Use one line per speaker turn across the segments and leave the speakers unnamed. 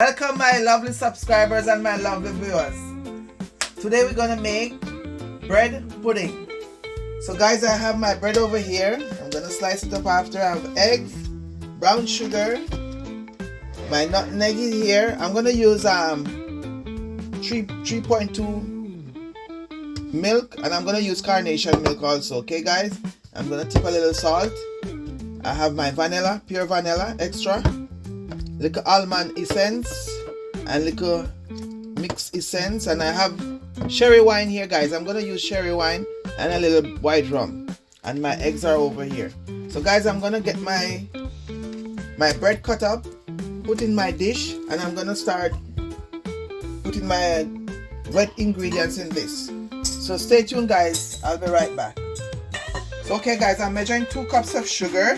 Welcome my lovely subscribers and my lovely viewers. Today we're gonna make bread pudding. So guys, I have my bread over here. I'm gonna slice it up after. I have eggs, brown sugar, my nutmeg here. I'm gonna use 3.2 milk, and I'm gonna use carnation milk also. Okay guys, I'm gonna tip a little salt. I have my vanilla, pure vanilla extra, little almond essence and little mixed essence, and I have sherry wine here guys. I'm gonna use sherry wine and a little white rum, and my eggs are over here. So guys, I'm gonna get my bread cut up, put in my dish, and I'm gonna start putting my wet ingredients in this. So stay tuned guys, I'll be right back. So okay guys, I'm measuring 2 cups of sugar.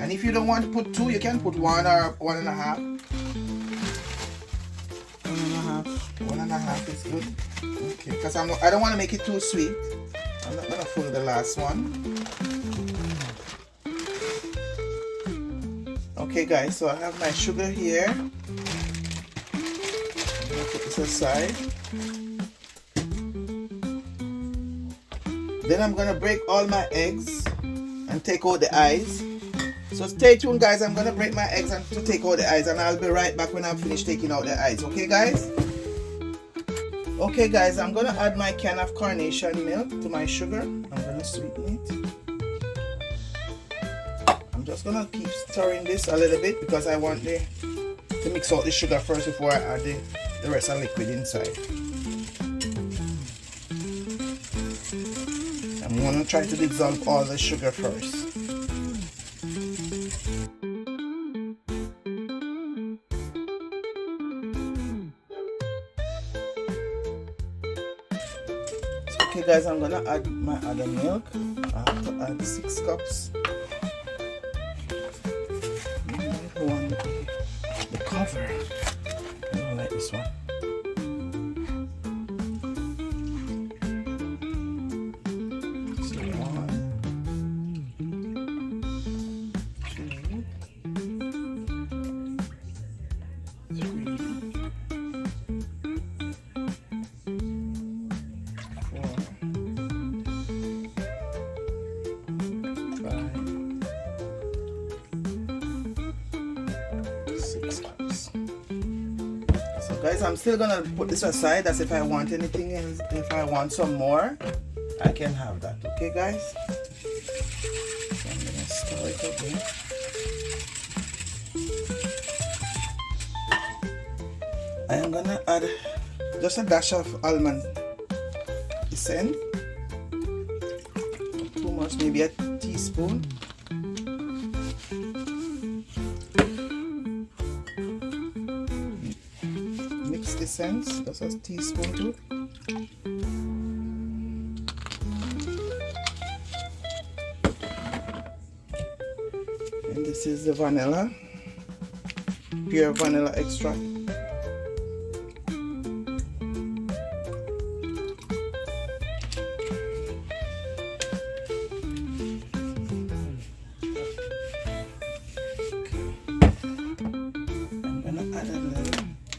And if you don't want to put 2, you can put 1 or 1.5. 1.5 is good. Okay, because I don't want to make it too sweet. I'm not gonna fill the last one. Okay guys, so I have my sugar here. I'm gonna put this aside. Then I'm gonna break all my eggs and take out the eyes. So stay tuned guys, I'm gonna break my eggs and to take out the eyes, and I'll be right back when I'm finished taking out the eyes. Okay guys? Okay guys, I'm gonna add my can of carnation milk to my sugar. I'm gonna sweeten it. I'm just gonna keep stirring this a little bit because I want to mix out the sugar first before I add the rest of the liquid inside. I'm gonna try to dissolve all the sugar first. Okay guys, I'm gonna add my other milk. I have to add 6 cups. I want the cover. I don't like this one. So 1, 2, 3, 6 cups. So guys, I'm still gonna put this aside as if I want anything else. If I want some more, I can have that. Okay guys, so I'm gonna stir it up here. I am gonna add just a dash of almond essence. Not too much, maybe a teaspoon. Mixed essence, just a teaspoon too. And this is the vanilla, pure vanilla extract.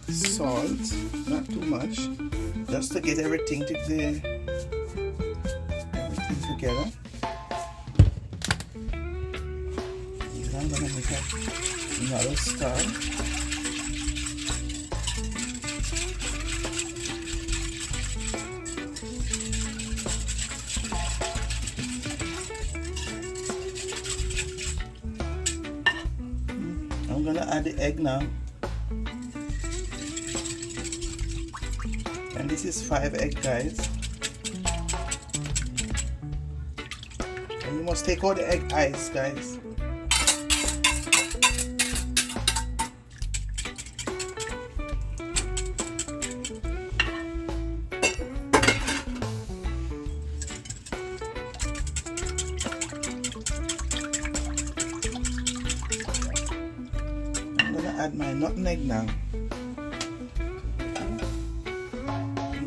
Salt, not too much, just to get everything together. And I'm gonna make another star. I'm gonna add the egg now. And this is 5 eggs guys. And you must take out the egg eyes guys. I'm gonna add my nutmeg now.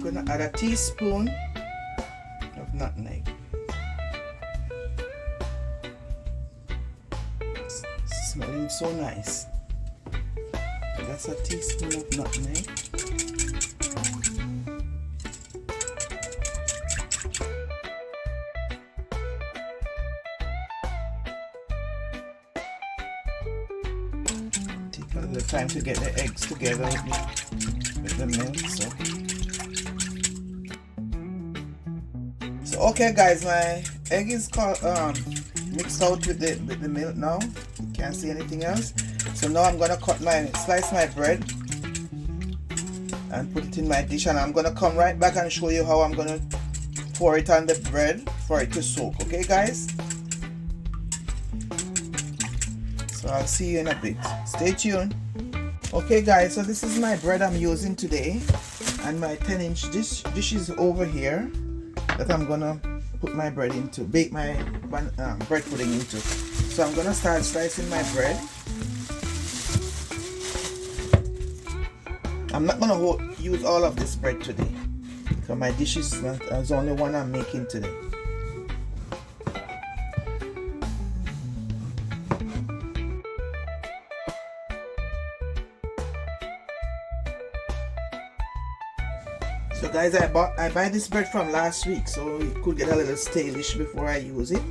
I'm gonna add a teaspoon of nutmeg. smelling so nice. That's a teaspoon of nutmeg. Take a little time to get the eggs together with the milk. So okay guys, my egg is mixed out with the milk now. You can't see anything else. So now I'm gonna slice my bread and put it in my dish, and I'm gonna come right back and show you how I'm gonna pour it on the bread for it to soak. Okay guys? So I'll see you in a bit. Stay tuned. Okay guys, so this is my bread I'm using today, and my 10-inch dish is over here that I'm gonna put my bread into, bake my bread pudding into. So I'm gonna start slicing my bread. I'm not gonna use all of this bread today because my dish is the only one I'm making today. So guys, I buy this bread from last week, so it could get a little stalish before I use it.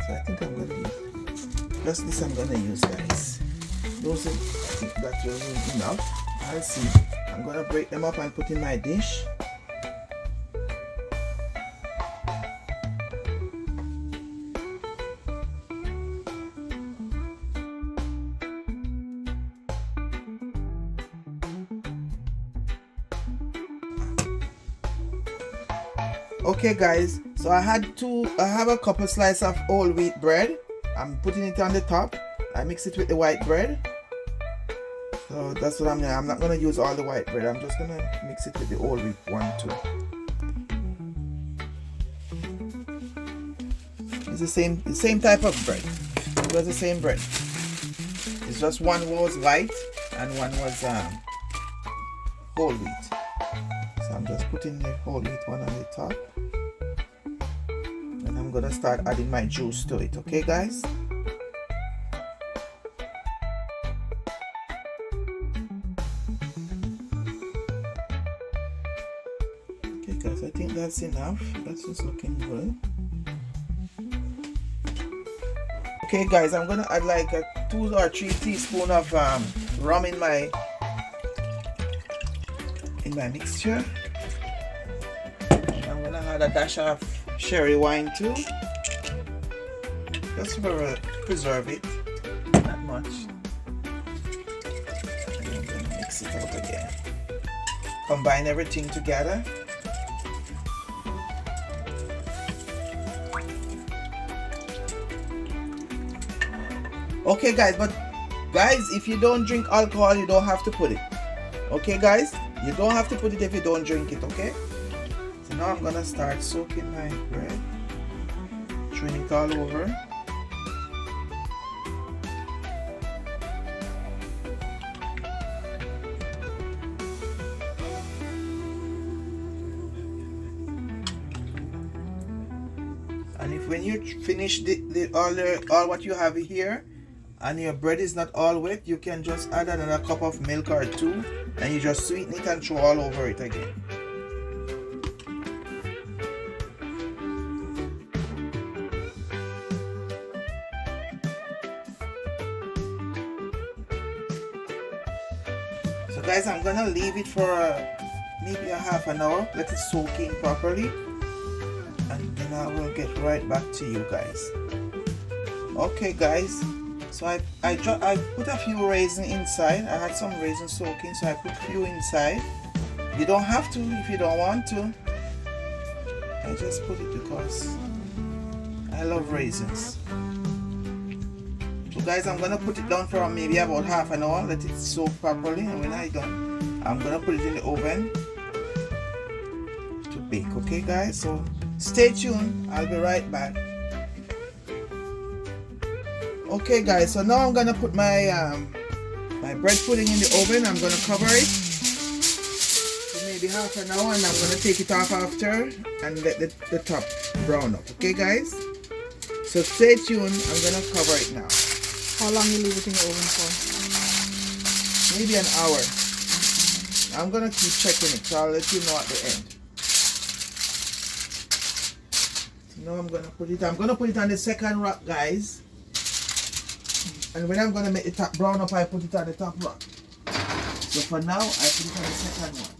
So I think I'm gonna use just this. I'm gonna use, guys. Those I think that will be enough. I'll see. I'm gonna break them up and put in my dish. Okay guys, so I have a couple slices of whole wheat bread. I'm putting it on the top. I mix it with the white bread. So that's what I'm doing. I'm not gonna use all the white bread. I'm just gonna mix it with the whole wheat one too. It's the same type of bread. It was the same bread. It's just one was white and one was whole wheat. So I'm just putting the whole wheat one on the top. And I'm gonna start adding my juice to it, okay guys? Okay guys, I think that's enough. That's just looking good. Okay guys, I'm gonna add like a 2 or 3 teaspoons of rum in my mixture. I'm gonna add a dash of sherry wine too, just for preserve it, not much. And I'm gonna mix it up again. Combine everything together. Okay guys, but guys, if you don't drink alcohol, you don't have to put it. Okay guys, you don't have to put it if you don't drink it, okay? So now I'm gonna start soaking my bread, draining it all over. And if when you finish all what you have here, and your bread is not all wet, you can just add another cup of milk or 2, and you just sweeten it and throw all over it again. So guys, I'm gonna leave it for maybe a half an hour, let it soak in properly, and then I will get right back to you guys. Okay guys, so I put a few raisins inside. I had some raisins soaking, so I put a few inside. You don't have to if you don't want to. I just put it because I love raisins. So guys, I'm gonna put it down for maybe about half an hour, let it soak properly, and when I'm done, I'm gonna put it in the oven to bake. Okay guys, so stay tuned. I'll be right back. Okay guys, so now I'm gonna put my my bread pudding in the oven. I'm gonna cover it for maybe half an hour, and I'm gonna take it off after and let the top brown up. Okay guys, So stay tuned. I'm gonna cover it now.
How long you leave it in the oven for?
Maybe an hour. I'm gonna keep checking it, so I'll let you know at the end. So now I'm gonna put it on the second rack, guys. And when I'm gonna make the top brown up, I put it on the top rack. So for now, I put it on the second one.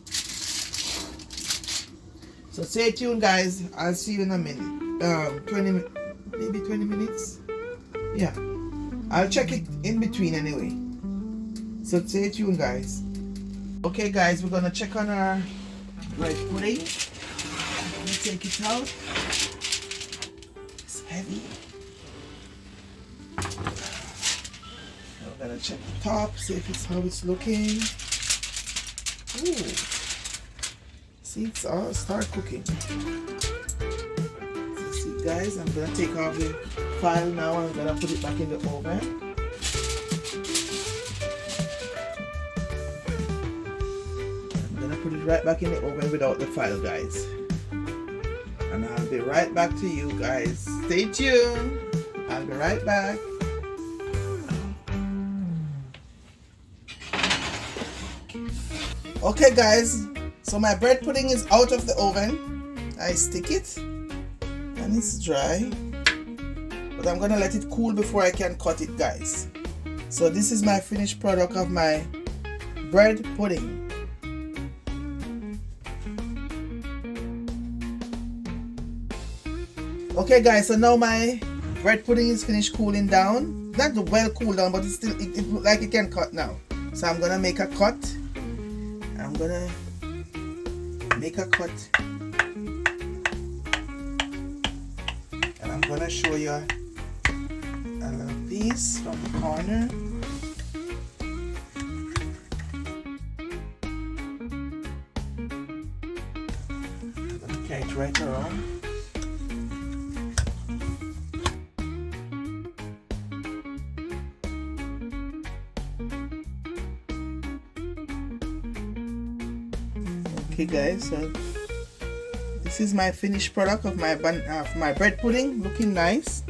So stay tuned, guys. I'll see you in a minute. 20 minutes. Yeah, I'll check it in between anyway. So stay tuned, guys. Okay, guys, we're gonna check on our bread pudding. I'm gonna take it out. It's heavy. We're gonna check the top, see if it's how it's looking. Ooh. See, it's all start cooking. So see, guys, I'm gonna take off the file now. I'm gonna put it back in the oven. Put it right back in the oven without the file, guys, and I'll be right back to you guys. Stay tuned. I'll be right back. Okay, guys, so my bread pudding is out of the oven. I stick it and it's dry, but I'm gonna let it cool before I can cut it, guys. So this is my finished product of my bread pudding. Okay, guys, so now my bread pudding is finished cooling down. Not well cooled down, but it's still it looks like it can cut now. So I'm gonna make a cut. I'm gonna make a cut, and I'm gonna show you a little piece from the corner. I'm gonna carry it right around. Okay, guys, so this is my finished product of my bread pudding, looking nice.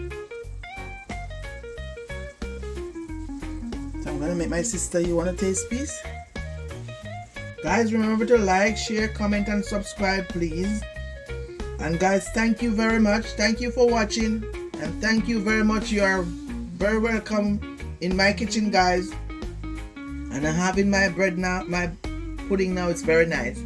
So I'm gonna make my sister, you want a taste piece? Guys, remember to like, share, comment and subscribe, please. And guys, thank you very much. Thank you for watching, and thank you very much. You are very welcome in my kitchen, guys. And I'm having my bread now, my pudding now. It's very nice.